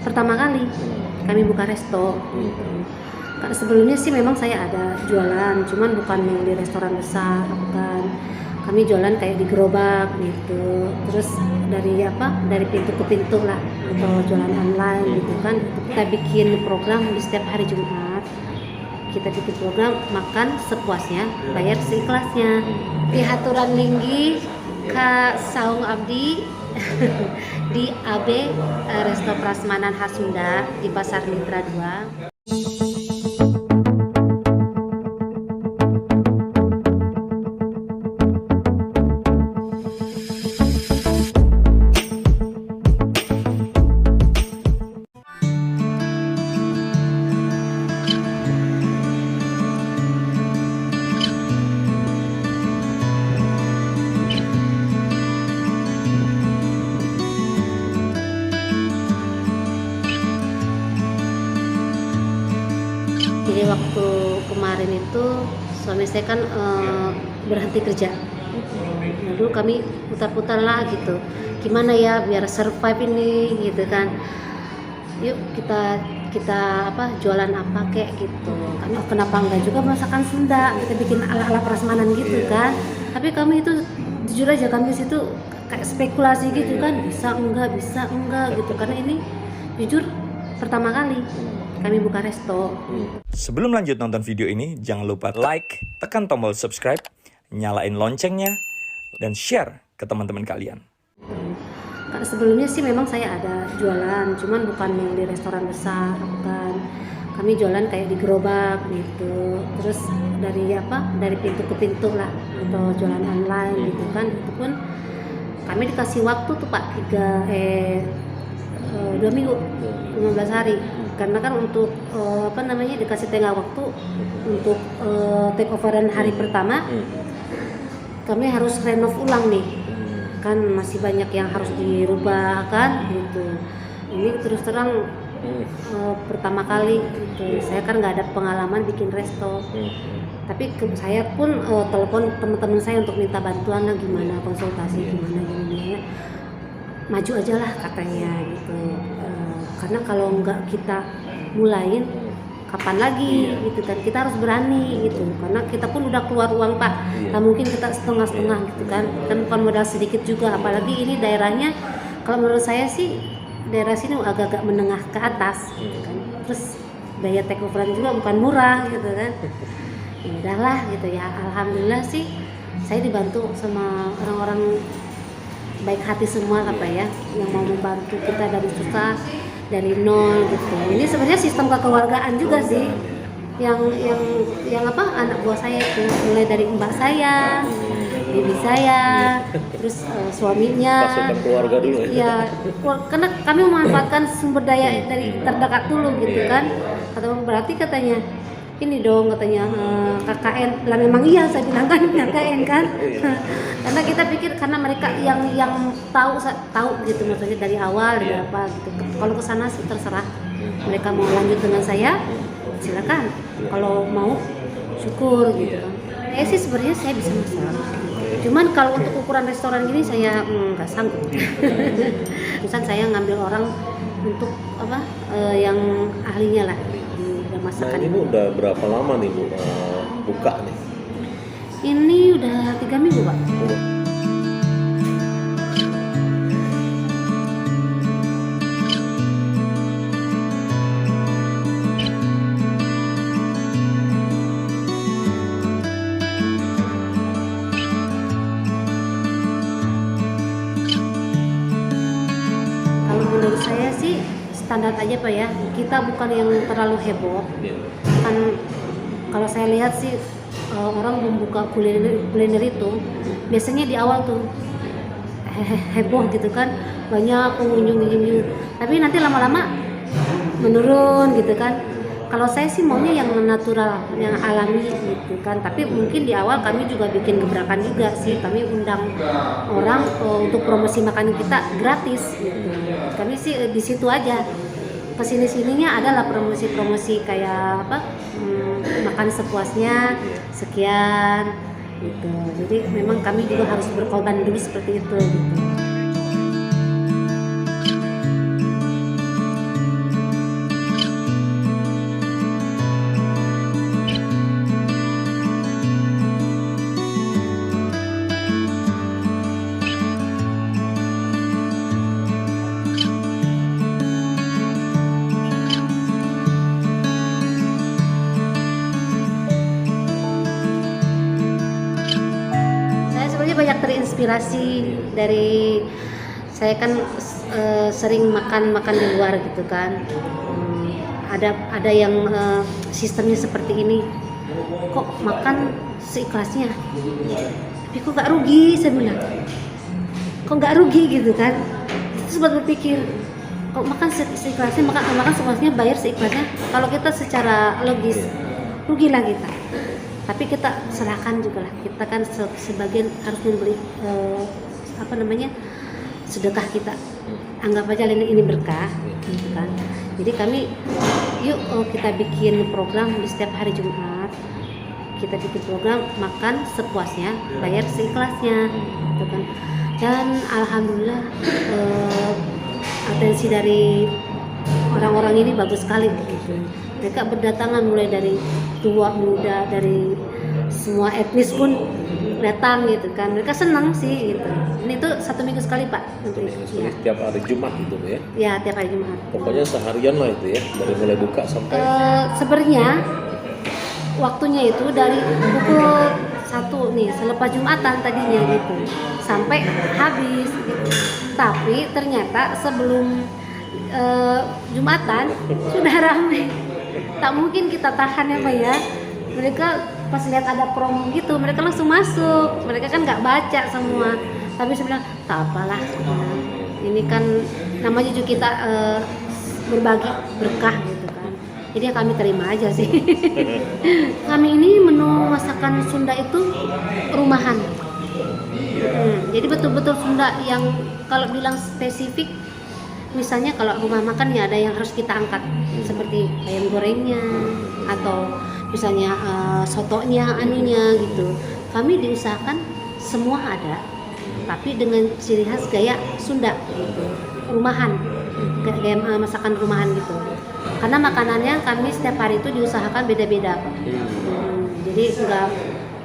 Pertama kali kami buka resto gitu. Karena sebelumnya sih memang saya ada jualan, cuman bukan yang di restoran besar, bukan. Kami jualan kayak di gerobak gitu. Terus dari pintu ke pintu lah, atau jualan online gitu kan. Kita bikin program di setiap hari Jumat. Kita bikin program makan sepuasnya, bayar seikhlasnya. Di Haturan Linggi Kak Saung Abdi di AB Resto Prasmanan Khas Sunda di Pasar Mitra 2. Jadi waktu kemarin itu suami saya kan berhenti kerja. Nah, dulu kami putar-putar lah gitu. Gimana ya biar survive ini gitu kan. Yuk kita jualan apa kayak gitu. Kami kenapa enggak juga masakan Sunda, kita bikin ala-ala prasmanan gitu kan. Tapi kami itu jujur aja kami situ kayak spekulasi gitu kan, bisa enggak gitu. Karena ini jujur pertama kali kami buka resto. Sebelum lanjut nonton video ini, jangan lupa like, tekan tombol subscribe, nyalain loncengnya, dan share ke teman-teman kalian. Karena sebelumnya sih memang saya ada jualan, cuman bukan yang di restoran besar, bukan. Kami jualan kayak di gerobak gitu. Terus dari pintu ke pintu lah, atau jualan online gitu kan. Itu pun kami dikasih waktu tuh Pak 2 minggu, 15 hari. Karena kan untuk dikasih tengah waktu untuk take overan hari pertama, kami harus renov ulang nih, kan masih banyak yang harus dirubah kan gitu. Ini terus terang pertama kali gitu. Saya kan nggak ada pengalaman bikin resto, tapi saya pun telepon teman-teman saya untuk minta bantuan lah, gimana konsultasi gimana. Maju aja lah katanya gitu. Karena kalau nggak kita mulain kapan lagi gitu kan, kita harus berani gitu, karena kita pun udah keluar uang Pak, nggak mungkin kita setengah-setengah gitu kan bukan modal sedikit juga, apalagi ini daerahnya kalau menurut saya sih daerah sini agak-agak menengah ke atas gitu kan. Terus biaya take overan juga bukan murah gitu kan. Ya udahlah gitu ya, alhamdulillah sih saya dibantu sama orang-orang baik hati semua apa ya, yang mau membantu kita dari susah, dari nol gitu. Ini sebenarnya sistem kekeluargaan juga sih, yang anak buah saya itu mulai dari mbak saya, bibi saya, terus suaminya. Pasukan keluarga dulu ya. Karena kami memanfaatkan sumber daya dari terdekat dulu gitu kan. Berarti katanya ini dong katanya KKN lah, memang iya saya bilang kan KKN kan. Karena kita pikir karena mereka yang tahu gitu, maksudnya dari awal dari apa gitu. Kalau ke sana sih terserah mereka mau lanjut dengan saya, silakan. Kalau mau syukur gitu kan. Sih sebenarnya saya bisa masak. Cuman kalau untuk ukuran restoran gini saya nggak sanggup. Misalnya saya ngambil orang untuk yang ahlinya lah di masakan. Nah ini Bu udah berapa lama nih Bu buka nih? Ini udah 3 minggu Pak. Kalau menurut saya sih standar aja Pak ya, kita bukan yang terlalu heboh. Kan kalau saya lihat sih orang membuka kuliner itu biasanya di awal tuh heboh gitu kan, banyak pengunjung, tapi nanti lama-lama menurun gitu kan. Kalau saya sih maunya yang natural, yang alami gitu kan. Tapi mungkin di awal kami juga bikin gebrakan juga sih, kami undang orang untuk promosi makanan kita gratis gitu. Kami sih di situ aja, kesini-sininya adalah promosi kayak makan sepuasnya sekian gitu. Jadi memang kami juga harus berkorban dulu seperti itu gitu. inspirasi dari saya kan sering makan di luar gitu kan. Ada yang sistemnya seperti ini, kok makan seikhlasnya, tapi kok nggak rugi, saya bilang, kok nggak rugi gitu kan. Terus sempat berpikir, kok makan seikhlasnya, makan seikhlasnya, bayar seikhlasnya, kalau kita secara logis rugilah kita. Tapi kita serahkan juga lah, kita kan sebagian harus membeli sedekah kita, anggap aja ini berkah gitu kan. Jadi kami yuk kita bikin program di setiap hari Jumat, kita bikin program makan sepuasnya, bayar seikhlasnya gitu kan. Dan alhamdulillah atensi dari orang-orang ini bagus sekali gitu. Mereka berdatangan mulai dari tua muda, dari semua etnis pun datang gitu kan. Mereka senang sih gitu. Ini tuh 1 minggu sekali Pak. Ya. Tiap hari Jumat gitu ya? Ya, tiap hari Jumat. Pokoknya seharian lah itu ya, dari mulai buka sampai. Sebenarnya waktunya itu dari pukul 1 nih, selepas Jumatan tadinya gitu, sampai habis gitu. Tapi ternyata sebelum Jumatan sudah ramai. Tak mungkin kita tahan ya Pak ya. Mereka pas lihat ada promo gitu, mereka langsung masuk. Mereka kan nggak baca semua. Tapi saya bilang, tak apalah. Ini kan namanya juga kita berbagi berkah gitu kan. Jadi ya kami terima aja sih. Kami ini menu masakan Sunda itu rumahan. Jadi betul-betul Sunda yang kalau bilang spesifik, misalnya kalau rumah makan ya ada yang harus kita angkat seperti ayam gorengnya atau misalnya sotonya anunya gitu. Kami diusahakan semua ada, tapi dengan ciri khas gaya Sunda gitu, rumahan, gaya masakan rumahan gitu. Karena makanannya kami setiap hari itu diusahakan beda-beda Pak. Jadi enggak,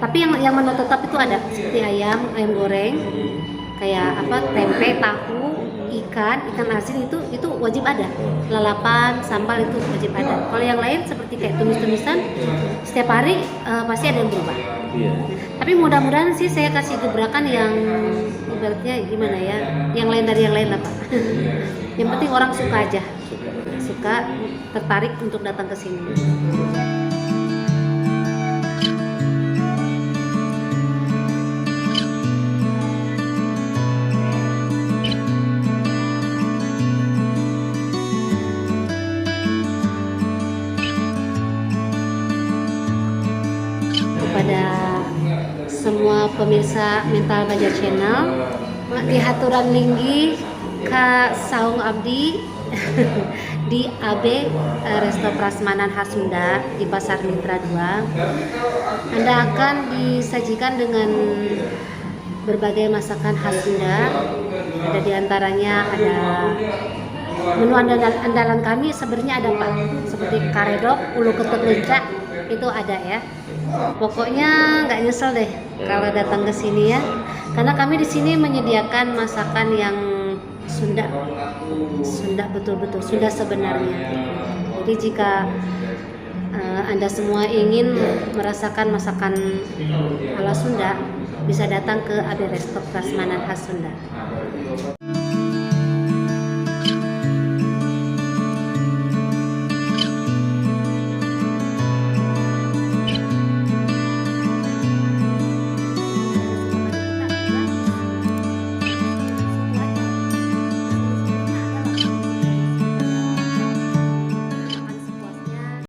tapi yang menu tetap itu ada seperti ayam goreng, kayak tempe, tahu, ikan asin itu wajib ada, lalapan, sambal itu wajib ada. Kalau yang lain seperti kayak tumis-tumisan setiap hari pasti ada yang berubah. Iya. Tapi mudah-mudahan sih saya kasih gebrakan yang ibaratnya gimana ya, yang lain dari yang lain lah Pak. Yang penting orang suka aja, suka, tertarik untuk datang ke sini. Kepada semua pemirsa Mental Banjar Channel, di haturan linggi Kak Saung Abdi di AB Resto Prasmanan khas Sunda di Pasar Mitra 2. Anda akan disajikan dengan berbagai masakan khas Sunda. Ada diantaranya ada menu andalan kami sebenarnya ada Pak, seperti karedok, ulu ketuk lencak itu ada ya. Pokoknya nggak nyesel deh kalau datang ke sini ya, karena kami di sini menyediakan masakan yang Sunda betul-betul Sunda sebenarnya. Jadi jika Anda semua ingin merasakan masakan ala Sunda, bisa datang ke AB Resto Prasmanan khas Sunda.